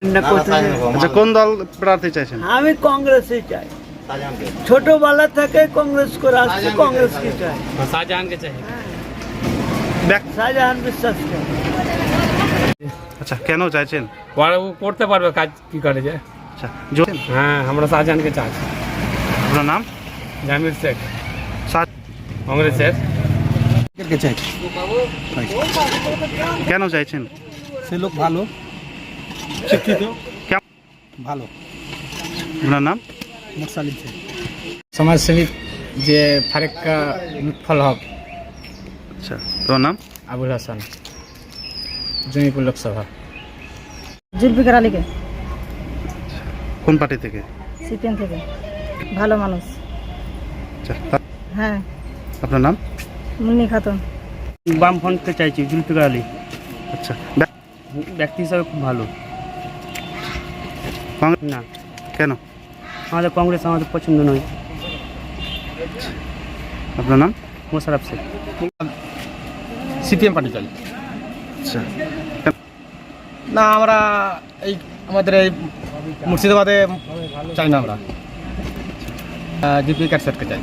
আচ্ছা, কোন দল প্রার্থী চাইছেন? আমি কংগ্রেসই চাই, ছোটবেলা থেকে কংগ্রেস করে আসছি, কংগ্রেস কি চাই, শাহজাহানকে চাই, শাহজাহান বিশ্বাসকে। আচ্ছা, কেন চাইছেন? করতে পারবে কাজ, কি করে যায়। আচ্ছা, হ্যাঁ, আমরা শাহজাহানকে চাই। আপনার নাম? জামির শেখ, কংগ্রেসের। কেন চাইছেন? সে লোক ভালো, শিক্ষিত, ভালো। আপনার নাম? মুরসালিম শেখ। সমাজসেবী যে ফারেক্কা লুৎফল হক। আচ্ছা, তোমার নাম? আবুল হাসান, জমিপুর লোকসভা। জুলফিকার আলীকে। কোন পার্টি থেকে? সিপিএম থেকে। ভালো মানুষ। আচ্ছা, হ্যাঁ। আপনার নাম? মুন্নি খাতুন। বামফ্রন্টকে চাইছি, জুলফিকার আলী। আচ্ছা, ব্যক্তি হিসাবে খুব ভালো। না, কেন? আমাদের কংগ্রেস আমাদের পছন্দ নয়। আপনার নাম? মোশাররফ শেখ। সিপিএম পার্টি চাই। আচ্ছা, না, আমরা এই আমাদের এই মুর্শিদাবাদে চাই না, আমরা জুলফিকার শেখকে চাই।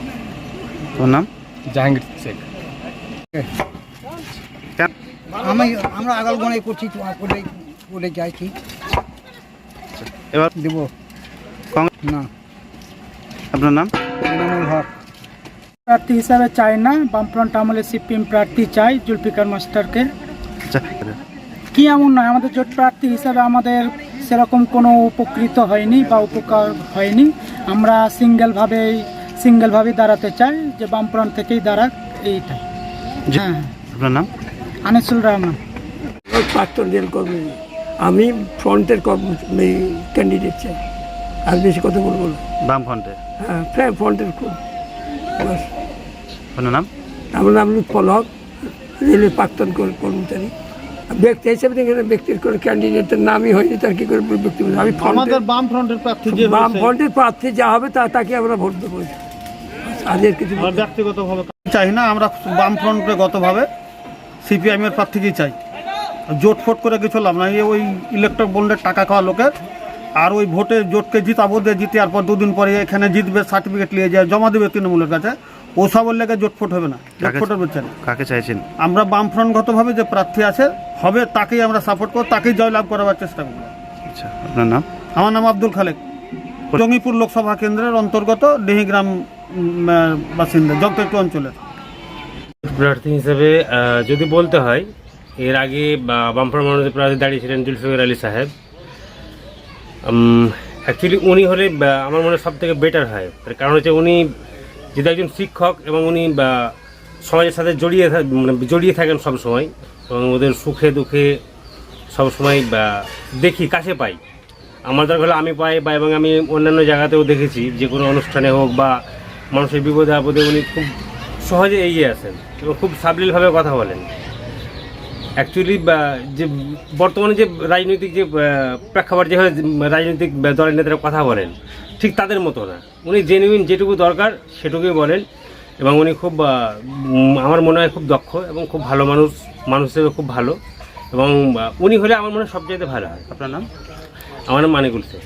তোমার নাম? জাহাঙ্গীর শেখ। আমরা আগালগণে করছি, বলে চাইছি। এবার দেব না। আপনার নাম? এনামুল হক। প্রার্থী হিসাবে চাই না, বামফ্রন্ট আমলে সিপিএম প্রার্থী চাই, জুলফিকার মাস্টারকে। আচ্ছা, কি এমন নয়, আমাদের জোট প্রার্থী হিসাবে আমাদের সেরকম কোনো উপকৃত হয়নি বা উপকার হয়নি। আমরা সিঙ্গেলভাবেই দাঁড়াতে চাই, যে বামফ্রন্ট থেকেই দাঁড়াক, এইটাই। হ্যাঁ। আপনার নাম? আনিসুল রহমান। প্রাক্তন রেল কর্মী, আমি ফ্রন্টের ক্যান্ডিডেট চাই। আর বেশি কথা বলবো না। বামফ্রন্টে? হ্যাঁ, ফ্রন্টের খুব। আপনার নাম? আমার নাম লুৎফল হক, রেলের প্রাক্তন কর্মচারী। ব্যক্তি হিসেবে এখানে ব্যক্তির কোনো ক্যান্ডিডেটের নামই হয়নি, তার কি করে ব্যক্তি? আমি আমাদের বামফ্রন্টের প্রার্থী, বামফ্রন্টের প্রার্থী যা হবে তাকে আমরা ভোট দেবো। আজের কিছু ব্যক্তিগতভাবে চাই না, আমরা বামফ্রন্টগতভাবে সিপিআইএমের প্রার্থীকেই চাই। জোট ফোট করে কিছু লাভ না, ওই ইলেকট্রিক বন্ডের টাকা খাওয়া লোকের, আর ওই ভোটে জোটকে জিতাবো, জিতে আর পর দুদিন পরে এখানে জিতবে, সার্টিফিকেট নিয়ে যায় জমা দেবে তৃণমূলের কাছে, ওসবের লেগে জোট ফোট হবে না। জোট ফোটের বলছেন কাকে চাইছেন? আমরা বামফ্রন্টগতভাবে যে প্রার্থী আছে হবে তাকেই আমরা সাপোর্ট করব, তাকেই জয়লাভ করাবার চেষ্টা করব। আচ্ছা, আপনার নাম? আমার নাম আব্দুল খালেক, জঙ্গিপুর লোকসভা কেন্দ্রের অন্তর্গত ডিহিগ্রাম বাসিন্দা, জগতেটু অঞ্চলের। প্রার্থী হিসেবে যদি বলতে হয়, এর আগে বামফ্রন্ট মনোনীত প্রার্থী দাঁড়িয়েছিলেন জুলফিকার আলী সাহেব। অ্যাকচুয়ালি উনি হলে আমার মনে সব থেকে বেটার হয়। তার কারণ হচ্ছে উনি যেহেতু একজন শিক্ষক এবং উনি সমাজের সাথে জড়িয়ে থাকেন সবসময়, এবং ওদের সুখে দুঃখে সবসময় দেখি, কাছে পাই। আমার দরকার হলে আমি পাই, এবং আমি অন্যান্য জায়গাতেও দেখেছি, যে কোনো অনুষ্ঠানে হোক বা মানুষের বিপদে আপদে উনি খুব সহজে এগিয়ে আসেন এবং খুব সাবলীলভাবে কথা বলেন। অ্যাকচুয়ালি যে বর্তমানে যে রাজনৈতিক যে প্রেক্ষাপট, যেভাবে রাজনৈতিক দলের নেতারা কথা বলেন, ঠিক তাদের মতো না। উনি জেনুইন যেটুকু দরকার সেটুকুই বলেন, এবং উনি খুব আমার মনে হয় খুব দক্ষ এবং খুব ভালো মানুষ হিসেবে খুব ভালো, এবং উনি হলে আমার মনে হয় সবচাইতে ভালো হয়। আপনার নাম? আমার নাম মানিকুল শেখ।